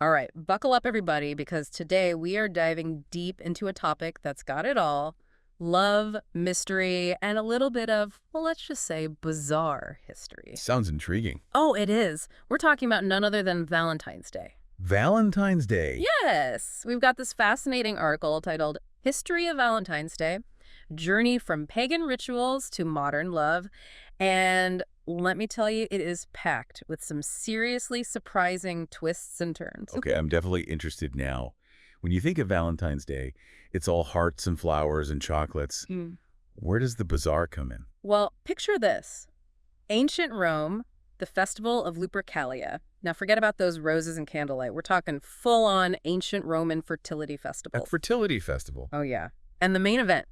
All right, buckle up, everybody, because today we are diving deep into a topic that's got it all: love, mystery, and a little bit of, well, let's just say bizarre history. Sounds intriguing. Oh, it is. We're talking about none other than Valentine's Day. Valentine's Day. Yes, we've got this fascinating article titled History of Valentine's Day: Journey from Pagan Rituals to Modern Love. And let me tell you, it is packed with some seriously surprising twists and turns. Okay, I'm definitely interested now. When you think of Valentine's Day, it's all hearts and flowers and chocolates. Hmm. Where does the bazaar come in? Well, picture this. Ancient Rome, the festival of Lupercalia. Now, forget about those roses and candlelight. We're talking full-on ancient Roman fertility A festival. fertility festival. Oh, yeah. And the main event.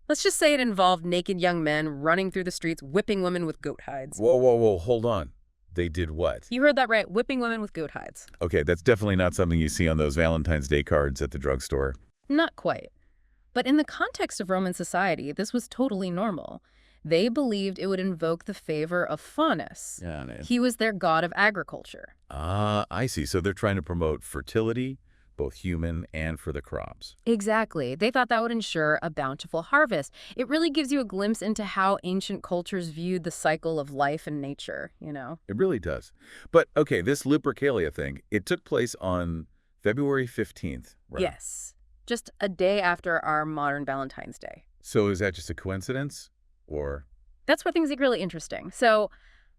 Let's just say it involved naked young men running through the streets, whipping women with goat hides. Whoa, whoa, whoa, hold on. They did what? You heard that right, whipping women with goat hides. Okay, that's definitely not something you see on those Valentine's Day cards at the drugstore. Not quite. But in the context of Roman society, this was totally normal. They believed it would invoke the favor of Faunus. Yeah, man. He was their god of agriculture. Ah, I see. So they're trying to promote fertility, both human and for the crops. Exactly. They thought that would ensure a bountiful harvest. It really gives you a glimpse into how ancient cultures viewed the cycle of life and nature. It really does. But, okay, this Lupercalia thing, it took place on February 15th, right? Yes. Just a day after our modern Valentine's Day. So is that just a coincidence? Or, That's where things get really interesting. So,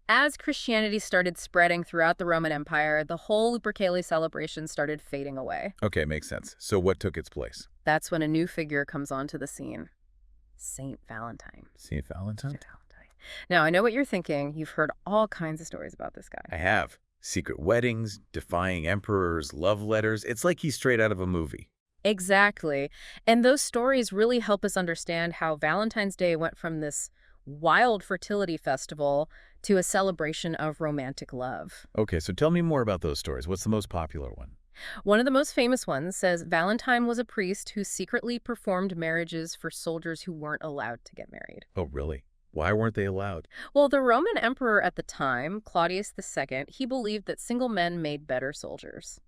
as Christianity started spreading throughout the Roman Empire, the whole Lupercalia celebration started fading away. okay, makes sense. So what took its place? That's when a new figure comes onto the scene: Saint Valentine. Saint Valentine? Saint Valentine. Now, I know what you're thinking. You've heard all kinds of stories about this I guy. have. Secret weddings, defying emperors, love letters. It's like he's straight out of a movie. Exactly. And those stories really help us understand how Valentine's Day went from this wild fertility festival to a celebration of romantic love. Okay, so tell me more about those stories. What's the most popular one? One of the most famous ones says Valentine was a priest who secretly performed marriages for soldiers who weren't allowed to get married. Oh, really? Why weren't they allowed? Well, the Roman emperor at the time, Claudius II, he believed that single men made better soldiers.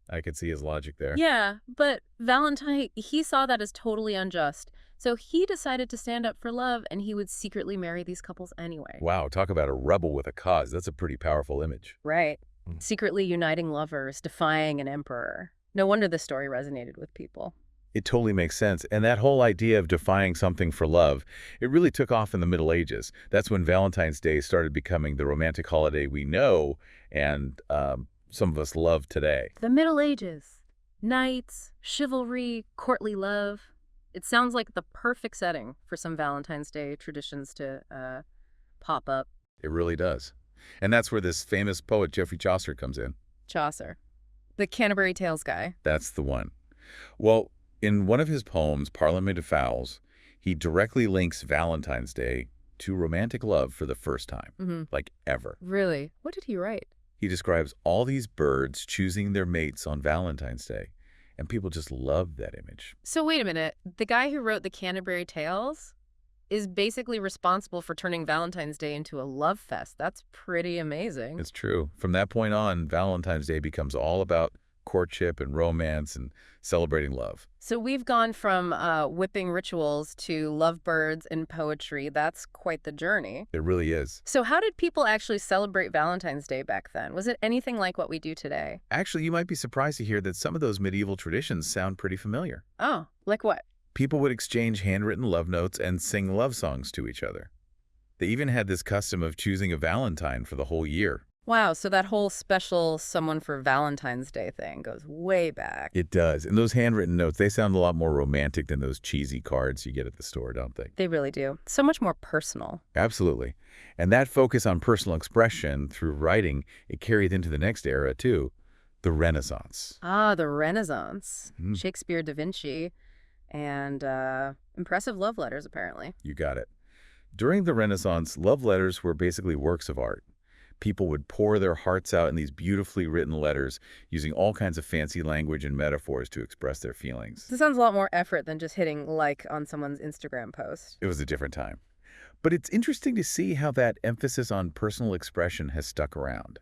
I could see his logic there. Yeah, but Valentine, he saw that as totally unjust. So he decided to stand up for love, and he would secretly marry these couples anyway. Wow, talk about a rebel with a cause. That's a pretty powerful image. Right. Mm. Secretly uniting lovers, defying an emperor. No wonder the story resonated with people. It totally makes sense. And that whole idea of defying something for love, it really took off in the Middle Ages. That's when Valentine's Day started becoming the romantic holiday we know and some of us love today. The Middle Ages. Knights, chivalry, courtly love. It sounds like the perfect setting for some Valentine's Day traditions to pop up. It really does. And that's where this famous poet Geoffrey Chaucer comes in. Chaucer, the Canterbury Tales guy. That's the one. Well, in one of his poems, Parliament of Fowls, he directly links Valentine's Day to romantic love for the first time, like ever. Really? What did he write? He describes all these birds choosing their mates on Valentine's Day, and people just love that image. So wait a minute. The guy who wrote the Canterbury Tales is basically responsible for turning Valentine's Day into a love fest. That's pretty amazing. It's true. From that point on, Valentine's Day becomes all about courtship and romance and celebrating love. So we've gone from whipping rituals to lovebirds and poetry. That's quite the journey. It really is. So how did people actually celebrate Valentine's Day back then? Was it anything like what we do today? Actually, you might be surprised to hear that some of those medieval traditions sound pretty familiar. Oh, like what? People would exchange handwritten love notes and sing love songs to each other. They even had this custom of choosing a Valentine for the whole year. Wow, so that whole special someone for Valentine's Day thing goes way back. It does. And those handwritten notes, they sound a lot more romantic than those cheesy cards you get at the store, don't they? They really do. So much more personal. Absolutely. And that focus on personal expression through writing, it carried into the next era, too, the Renaissance. Ah, the Renaissance. Mm. Shakespeare, Da Vinci, and impressive love letters, apparently. You got it. During the Renaissance, love letters were basically works of art. People would pour their hearts out in these beautifully written letters, using all kinds of fancy language and metaphors to express their feelings. This sounds a lot more effort than just hitting like on someone's Instagram post. It was a different time. But it's interesting to see how that emphasis on personal expression has stuck around.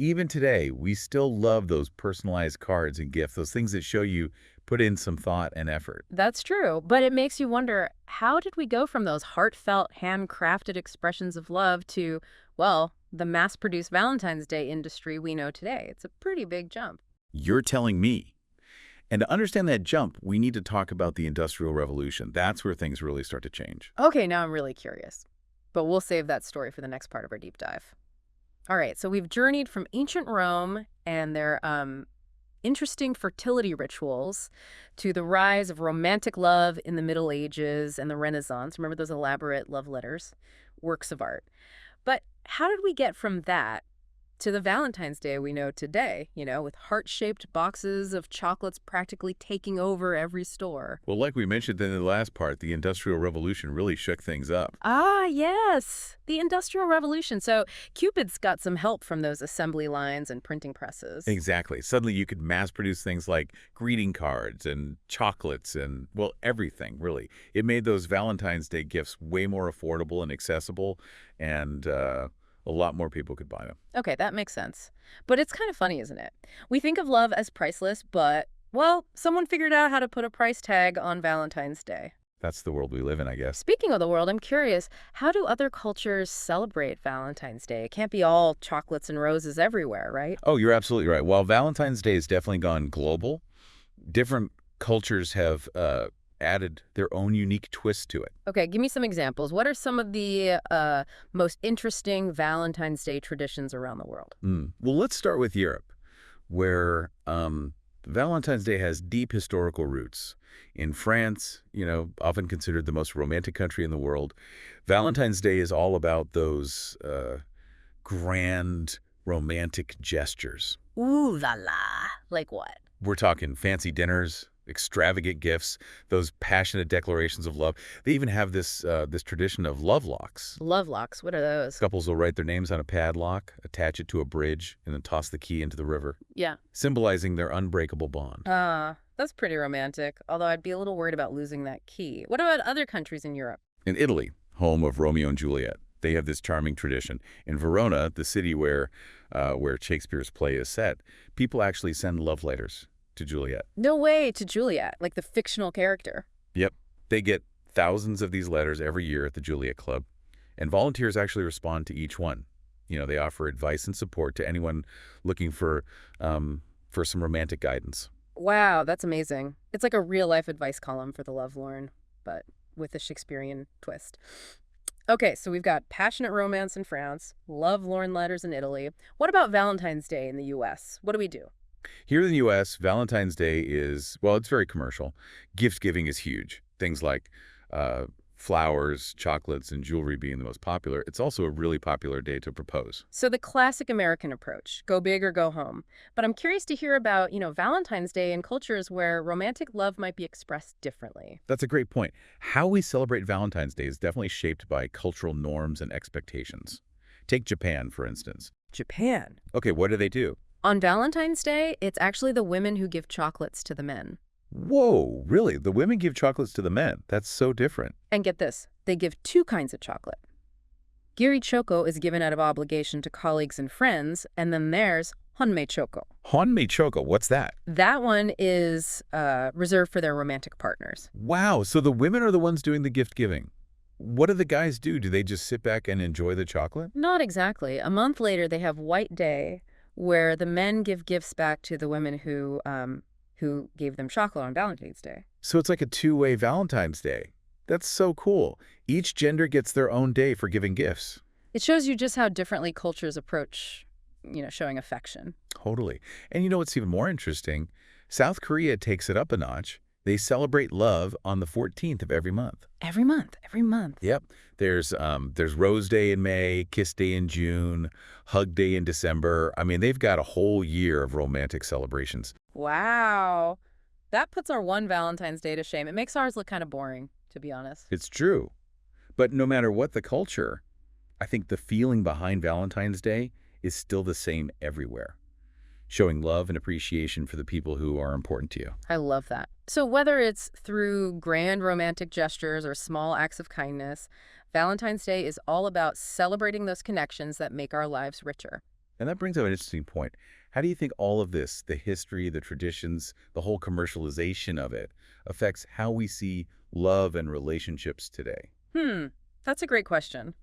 Even today, we still love those personalized cards and gifts, those things that show you put in some thought and effort. That's true, but it makes you wonder, how did we go from those heartfelt, handcrafted expressions of love to, well, the mass-produced Valentine's Day industry we know today? It's a pretty big jump. You're telling me. And to understand that jump, we need to talk about the Industrial Revolution. That's where things really start to change. Okay, now I'm really curious, but we'll save that story for the next part of our deep dive. All right, so we've journeyed from ancient Rome and their interesting fertility rituals to the rise of romantic love in the Middle Ages and the Renaissance. Remember those elaborate love letters, works of art. But how did we get from that to the Valentine's Day we know today, with heart-shaped boxes of chocolates practically taking over every store? Well, like we mentioned in the last part, the Industrial Revolution really shook things up. Ah, yes, the Industrial Revolution. So Cupid's got some help from those assembly lines and printing presses. Exactly. Suddenly you could mass produce things like greeting cards and chocolates and, well, everything, really. It made those Valentine's Day gifts way more affordable and accessible, and a lot more people could buy them. Okay, that makes sense. But it's kind of funny, isn't it? We think of love as priceless, but, well, someone figured out how to put a price tag on Valentine's Day. That's the world we live in, I guess. Speaking of the world, I'm curious, how do other cultures celebrate Valentine's Day? It can't be all chocolates and roses everywhere, right? Oh, you're absolutely right. While Valentine's Day has definitely gone global, different cultures have added their own unique twist to it. Okay, give me some examples. What are some of the most interesting Valentine's Day traditions around the world? Well, let's start with Europe, where Valentine's Day has deep historical roots. In France, often considered the most romantic country in the world, Valentine's Day is all about those grand romantic gestures. Ooh la la. Like what? We're talking fancy dinners, extravagant gifts, those passionate declarations of love. They even have this tradition of love locks. Love locks, what are those? Couples will write their names on a padlock, attach it to a bridge, and then toss the key into the river, Yeah. symbolizing their unbreakable bond. That's pretty romantic, although I'd be a little worried about losing that key. What about other countries in Europe? In Italy, home of Romeo and Juliet, they have this charming tradition. In Verona, the city where Shakespeare's play is set, people actually send love letters to Juliet. No way, to Juliet, like the fictional character. Yep. They get thousands of these letters every year at the Juliet Club, and volunteers actually respond to each one. They offer advice and support to anyone looking for some romantic guidance. Wow, that's amazing. It's like a real-life advice column for the lovelorn, but with a Shakespearean twist. Okay, so we've got passionate romance in France, lovelorn letters in Italy. What about Valentine's Day in the U.S.? What do we do? Here in the U.S., Valentine's Day is, well, it's very commercial. Gift giving is huge. Things like flowers, chocolates, and jewelry being the most popular. It's also a really popular day to propose. So the classic American approach, go big or go home. But I'm curious to hear about, Valentine's Day in cultures where romantic love might be expressed differently. That's a great point. How we celebrate Valentine's Day is definitely shaped by cultural norms and expectations. Take Japan, for instance. Japan. Okay, what do they do? On Valentine's Day, it's actually the women who give chocolates to the men. Whoa, really? The women give chocolates to the men? That's so different. And get this, they give two kinds of chocolate. Giri Choco is given out of obligation to colleagues and friends, and then there's Honmei Choco. Honmei Choco, what's that? That one is reserved for their romantic partners. Wow, so the women are the ones doing the gift giving. What do the guys do? Do they just sit back and enjoy the chocolate? Not exactly. A month later, they have White Day, where the men give gifts back to the women who gave them chocolate on Valentine's Day. So it's like a two-way Valentine's Day. That's so cool. Each gender gets their own day for giving gifts. It shows you just how differently cultures approach, showing affection. Totally. And what's even more interesting? South Korea takes it up a notch. They celebrate love on the 14th of every month. Every month, every month. Yep. There's Rose Day in May, Kiss Day in June, Hug Day in December. I mean, they've got a whole year of romantic celebrations. Wow. That puts our one Valentine's Day to shame. It makes ours look kind of boring, to be honest. It's true. But no matter what the culture, I think the feeling behind Valentine's Day is still the same everywhere. Showing love and appreciation for the people who are important to you. I love that. So whether it's through grand romantic gestures or small acts of kindness, Valentine's Day is all about celebrating those connections that make our lives richer. And that brings up an interesting point. How do you think all of this, the history, the traditions, the whole commercialization of it, affects how we see love and relationships today? Hmm, that's a great question.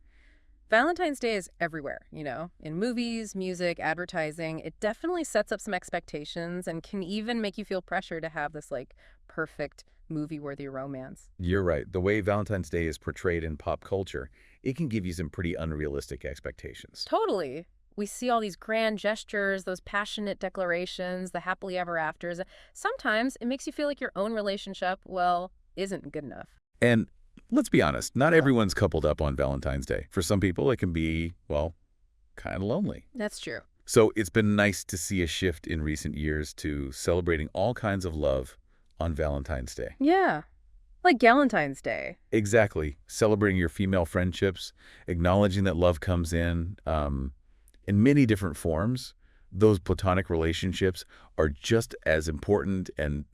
Valentine's Day is everywhere, in movies, music, advertising. It definitely sets up some expectations and can even make you feel pressure to have this, like, perfect movie-worthy romance. You're right. The way Valentine's Day is portrayed in pop culture, it can give you some pretty unrealistic expectations. Totally. We see all these grand gestures, those passionate declarations, the happily ever afters. Sometimes it makes you feel like your own relationship, well, isn't good enough. And let's be honest, not What? everyone's coupled up on Valentine's Day. For some people, it can be, well, kind of lonely. That's true. So it's been nice to see a shift in recent years to celebrating all kinds of love on Valentine's Day. Yeah, like Galentine's Day. Exactly. Celebrating your female friendships, acknowledging that love comes in many different forms. Those platonic relationships are just as important and,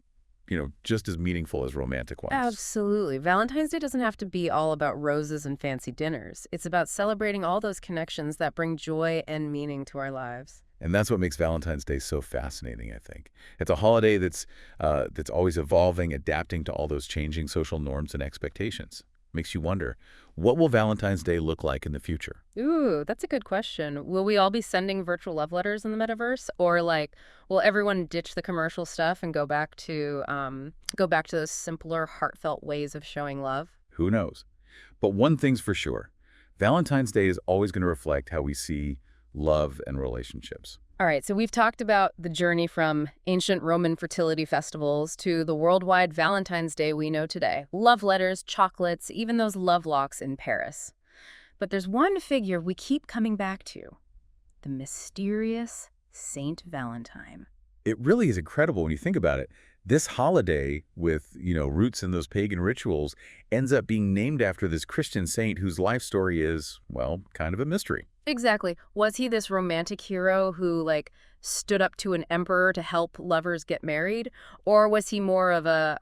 just as meaningful as romantic ones. Absolutely. Valentine's Day doesn't have to be all about roses and fancy dinners. It's about celebrating all those connections that bring joy and meaning to our lives. And that's what makes Valentine's Day so fascinating, I think. It's a holiday that's always evolving, adapting to all those changing social norms and expectations. Makes you wonder, what will Valentine's Day look like in the future? Ooh, that's a good question. Will we all be sending virtual love letters in the metaverse, or like, will everyone ditch the commercial stuff and go back to those simpler, heartfelt ways of showing love? Who knows? But one thing's for sure, Valentine's Day is always going to reflect how we see love and relationships. All right, so we've talked about the journey from ancient Roman fertility festivals to the worldwide Valentine's Day we know today. Love letters, chocolates, even those love locks in Paris. But there's one figure we keep coming back to, the mysterious Saint Valentine. It really is incredible when you think about it. This holiday with, roots in those pagan rituals ends up being named after this Christian saint whose life story is, well, kind of a mystery. Exactly. Was he this romantic hero who, like, stood up to an emperor to help lovers get married? Or was he more of a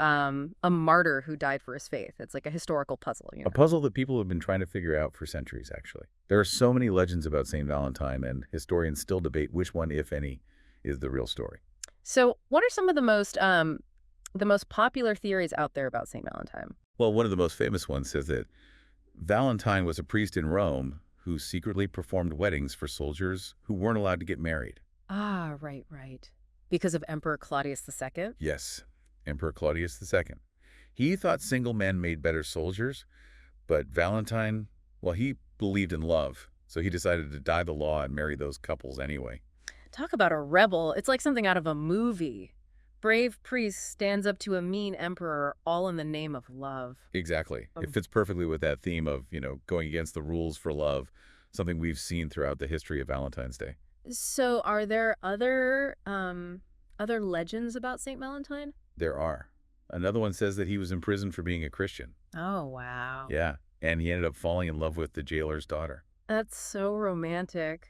martyr who died for his faith? It's like a historical puzzle. A puzzle that people have been trying to figure out for centuries, actually. There are so many legends about Saint Valentine, and historians still debate which one, if any, is the real story. So what are some of the most popular theories out there about St. Valentine? Well, one of the most famous ones says that Valentine was a priest in Rome who secretly performed weddings for soldiers who weren't allowed to get married. Ah, right, right. Because of Emperor Claudius II? Yes, Emperor Claudius II. He thought single men made better soldiers, but Valentine, well, he believed in love, so he decided to die the law and marry those couples anyway. Talk about a rebel. It's like something out of a movie. Brave priest stands up to a mean emperor, all in the name of love. Exactly. It Um, fits perfectly with that theme of, going against the rules for love, something we've seen throughout the history of Valentine's Day. So are there other legends about St. Valentine? There are. Another one says that he was imprisoned for being a Christian. Oh, wow. Yeah, and he ended up falling in love with the jailer's daughter. That's so romantic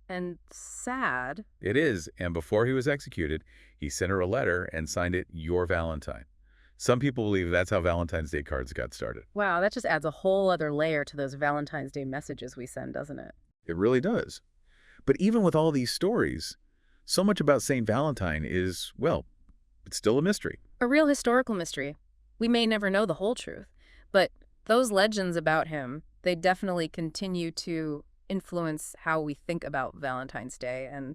and sad. It is, and before he was executed, he sent her a letter and signed it, Your Valentine. Some people believe that's how Valentine's Day cards got started. Wow, that just adds a whole other layer to those Valentine's Day messages we send, doesn't it? It really does. But even with all these stories, so much about St. Valentine is, well, it's still a mystery. A real historical mystery. We may never know the whole truth, but those legends about him, they definitely continue to influence how we think about Valentine's Day and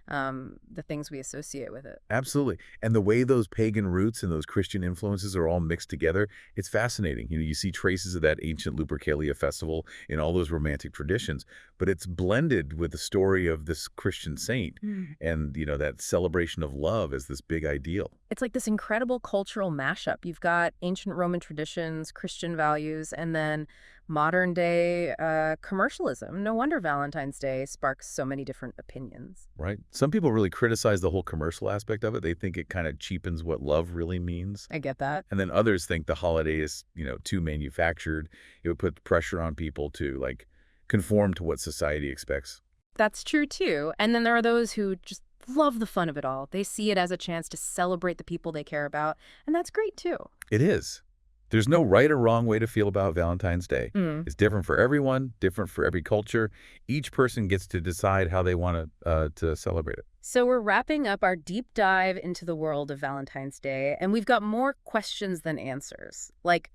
the things we associate with it. Absolutely. And the way those pagan roots and those Christian influences are all mixed together, it's fascinating. You see traces of that ancient Lupercalia festival in all those romantic traditions, but it's blended with the story of this Christian saint and, that celebration of love as this big ideal. It's like this incredible cultural mashup. You've got ancient Roman traditions, Christian values, and then modern day commercialism. No wonder Valentine's Day sparks so many different opinions. Right? Some people really criticize the whole commercial aspect of it. They think it kind of cheapens what love really means. I get that. And then others think the holiday is, too manufactured. It would put pressure on people to, conform to what society expects. That's true too. And then there are those who just love the fun of it all. They see it as a chance to celebrate the people they care about, and that's great too. It is. There's no right or wrong way to feel about Valentine's Day. Mm. It's different for everyone, different for every culture. Each person gets to decide how they want to celebrate it. So we're wrapping up our deep dive into the world of Valentine's Day, and we've got more questions than answers. Like,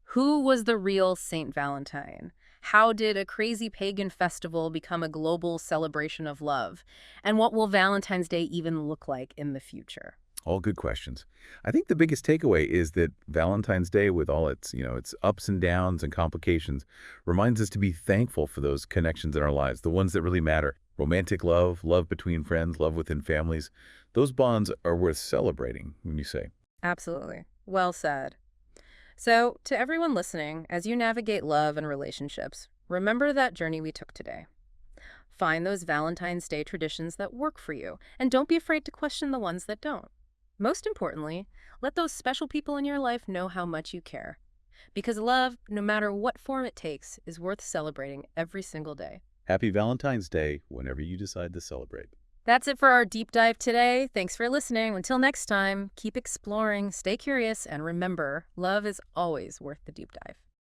who was the real Saint Valentine? How did a crazy pagan festival become a global celebration of love? And what will Valentine's Day even look like in the future? All good questions. I think the biggest takeaway is that Valentine's Day, with all its ups and downs and complications, reminds us to be thankful for those connections in our lives, the ones that really matter. Romantic love, love between friends, love within families. Those bonds are worth celebrating, when you say. Absolutely. Well said. So, to everyone listening, as you navigate love and relationships, remember that journey we took today. Find those Valentine's Day traditions that work for you, and don't be afraid to question the ones that don't. Most importantly, let those special people in your life know how much you care. Because love, no matter what form it takes, is worth celebrating every single day. Happy Valentine's Day whenever you decide to celebrate. That's it for our deep dive today. Thanks for listening. Until next time, keep exploring, stay curious, and remember, love is always worth the deep dive.